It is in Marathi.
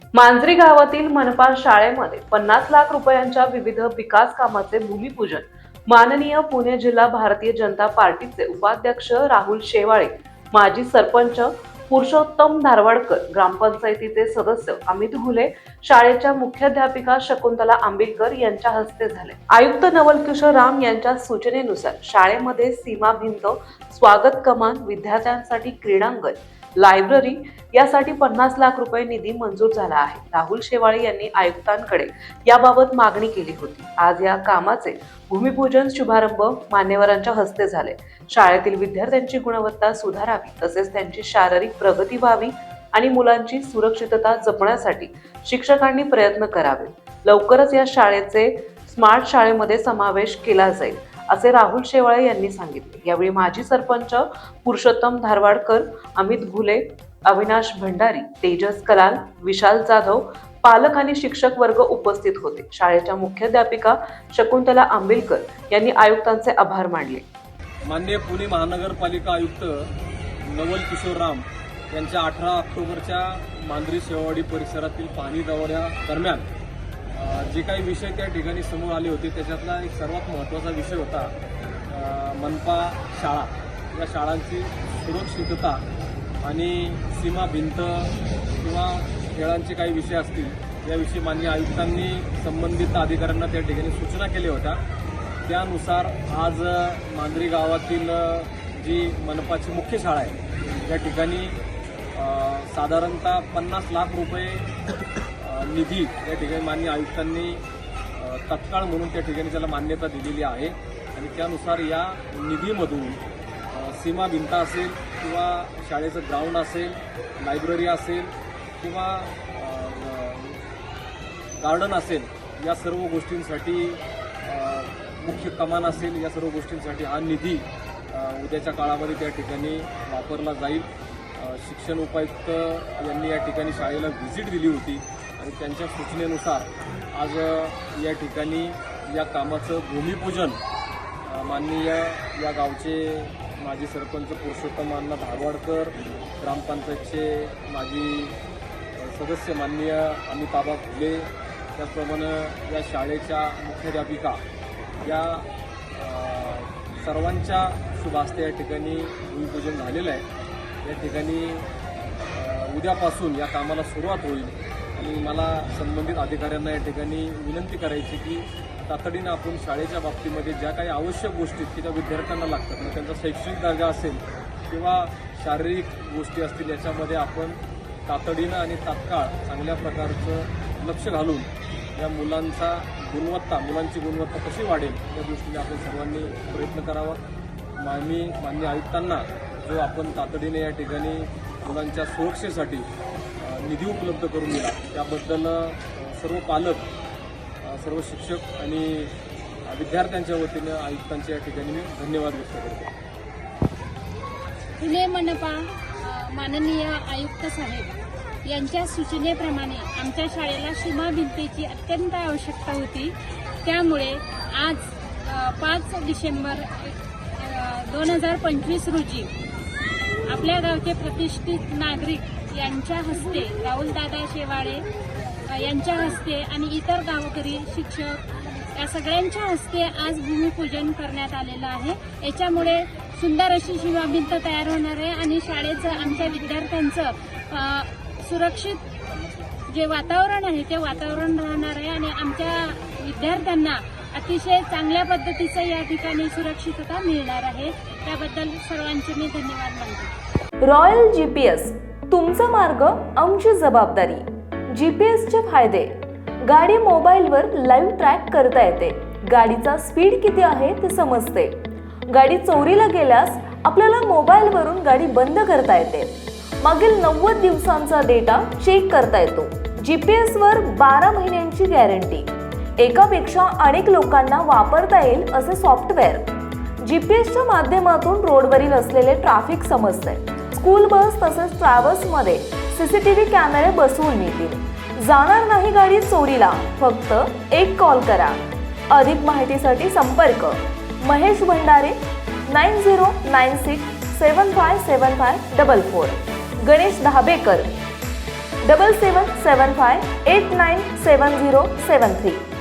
मांजरी गावातील मनपा शाळेमध्ये 50 लाख रुपयांच्या विविध विकास कामाचे भूमिपूजन माननीय पुणे जिल्हा भारतीय जनता पार्टीचे उपाध्यक्ष राहुल शेवाळे, माजी सरपंच पुरुषोत्तम धारवाडकर, ग्रामपंचायतीचे सदस्य अमित घुले, शाळेच्या मुख्याध्यापिका शकुंतला आंबिलकर यांच्या हस्ते झाले। आयुक्त नवल किशोर राम यांच्या सूचनेनुसार शाळेमध्ये सीमा भिंत, स्वागत कमान, विद्यार्थ्यांसाठी क्रीडांगण, लायब्ररी यासाठी 50 लाख रुपये निधी मंजूर झाला आहे। राहुल शेवाळे यांनी आयुक्तांकडे याबाबत मागणी केली होती। आज या कामाचे भूमिपूजन शुभारंभ मान्यवरांच्या हस्ते झाले। शाळेतील विद्यार्थ्यांची गुणवत्ता सुधारावी, तसेच त्यांची शारीरिक प्रगती व्हावी आणि मुलांची सुरक्षितता जपण्यासाठी शिक्षकांनी प्रयत्न करावे। लवकरच या शाळेचे स्मार्ट शाळेमध्ये समावेश केला जाईल, असे राहुल शेवाळे यांनी सांगितले। यावेळी माजी सरपंच पुरुषोत्तम धारवाडकर, अमित घुले, अविनाश भंडारी, तेजस कलाल, विशाल जाधव, पालक आणि शिक्षक वर्ग उपस्थित होते। शाळेच्या मुख्याध्यापिका शकुंतला आंबिलकर यांनी आयुक्तांचे आभार मानले। माननीय पुणे महानगरपालिका आयुक्त नवल किशोर राम यांच्या 18 ऑक्टोबरच्या मांजरी शेवाडी परिसरातील पाहणी दौऱ्या दरम्यान जे काही विषय त्या ठिकाणी समोर आले होते, त्याच्यातला एक सर्वात महत्त्वाचा विषय होता मनपा शाळा। या शाळांची सुरक्षितता आणि सीमा भिंत किंवा खेळांचे काही विषय असतील याविषयी माननीय आयुक्तांनी संबंधित अधिकाऱ्यांना त्या ठिकाणी सूचना केल्या होत्या। त्यानुसार आज मांजरी गावातील जी मनपाची मुख्य शाळा आहे या ठिकाणी साधारणतः 50 लाख रुपये निधी या ठिकाणी माननीय आयुक्तांनी तत्काळ म्हणून त्या ठिकाणी त्याला मान्यता दिलेली आहे आणि त्यानुसार या निधीमधून सीमा भिंत असेल किंवा शाळेचं ग्राउंड असेल, लायब्ररी असेल किंवा गार्डन असेल, या सर्व गोष्टींसाठी मुख्य कमान असेल, या सर्व गोष्टींसाठी हा निधी उद्याच्या काळामध्ये त्या ठिकाणी वापरला जाईल। शिक्षण उपायुक्त यांनी या ठिकाणी शाळेला व्हिजिट दिली होती आणि त्यांच्या सूचनेनुसार आज या ठिकाणी या कामाचं भूमिपूजन माननीय या गावचे माजी सरपंच पुरुषोत्तम अण्णा धारवाडकर, ग्रामपंचायतचे माजी सदस्य माननीय अमिताभ घुले, त्याचप्रमाणे या शाळेच्या मुख्याध्यापिका या सर्वांच्या शुभ हस्ते या ठिकाणी भूमिपूजन झालेलं आहे। या ठिकाणी उद्यापासून या कामाला सुरुवात होईल आणि मला संबंधित अधिकाऱ्यांना या ठिकाणी विनंती करायची की तातडीनं आपण शाळेच्या बाबतीमध्ये ज्या काही आवश्यक गोष्टी की त्या विद्यार्थ्यांना लागतात, मग त्यांचा शैक्षणिक दर्जा असेल किंवा शारीरिक गोष्टी असतील, याच्यामध्ये आपण तातडीनं आणि तात्काळ चांगल्या प्रकारचं लक्ष घालून या मुलांची गुणवत्ता कशी वाढेल या दृष्टीने आपण सर्वांनी प्रयत्न करावा। माननीय आयुक्तांना जो आपण तातडीने या ठिकाणी मुलांच्या सुरक्षेसाठी निधी उपलब्ध करून दिला त्याबद्दल सर्व पालक, सर्व शिक्षक आणि विद्यार्थ्यांच्या वतीने आयुक्तांच्या या ठिकाणी मी धन्यवाद व्यक्त करतो। पुणे मनपा माननीय आयुक्त साहेब यांच्या सूचनेप्रमाणे आमच्या शाळेला सीमा भिंतीची अत्यंत आवश्यकता होती। त्यामुळे आज 5 डिसेंबर 2025 रोजी आपल्या गावचे प्रतिष्ठित नागरिक यांच्या हस्ते, राहुलदादा शेवाळे यांच्या हस्ते आणि इतर गावकरी, शिक्षक या सगळ्यांच्या हस्ते आज भूमिपूजन करण्यात आलेलं आहे। याच्यामुळे सुंदर अशी सीमाभिंत तयार होणार आहे आणि शाळेचं, आमच्या विद्यार्थ्यांचं सुरक्षित जे वातावरण आहे ते वातावरण राहणार आहे आणि आमच्या विद्यार्थ्यांना अतिशय चांगल्या पद्धतीचं या ठिकाणी सुरक्षितता मिळणार आहे। त्याबद्दल सर्वांचे मी धन्यवाद मानते। रॉयल जीपीएस, तुमचा मार्ग आमची जबाबदारी। जीपीएसचे फायदे: गाडी मोबाईलवर लाईव्ह ट्रॅक करता येते, गाडीचा स्पीड किती आहे ते समजते, गाडी चोरीला गेल्यास आपल्याला मोबाईलवरून गाडी बंद करता येते, मागील 90 दिवसांचा डेटा चेक करता येतो, जीपीएसवर 12 महिन्यांची गॅरंटी, एकापेक्षा अनेक लोकांना वापरता येईल असे सॉफ्टवेअर, जीपीएसच्या माध्यमातून रोडवरील असलेले ट्रॅफिक समजते, स्कूल बस तसेच ट्रॅव्हल्समध्ये सीसीटीव्ही कॅमेरे बसवून मिळतील, जाणार नाही गाडी चोरीला, फक्त एक कॉल करा। अधिक माहितीसाठी संपर्क महेश भंडारे 9096757544, गणेश धाबेकर 7775897073.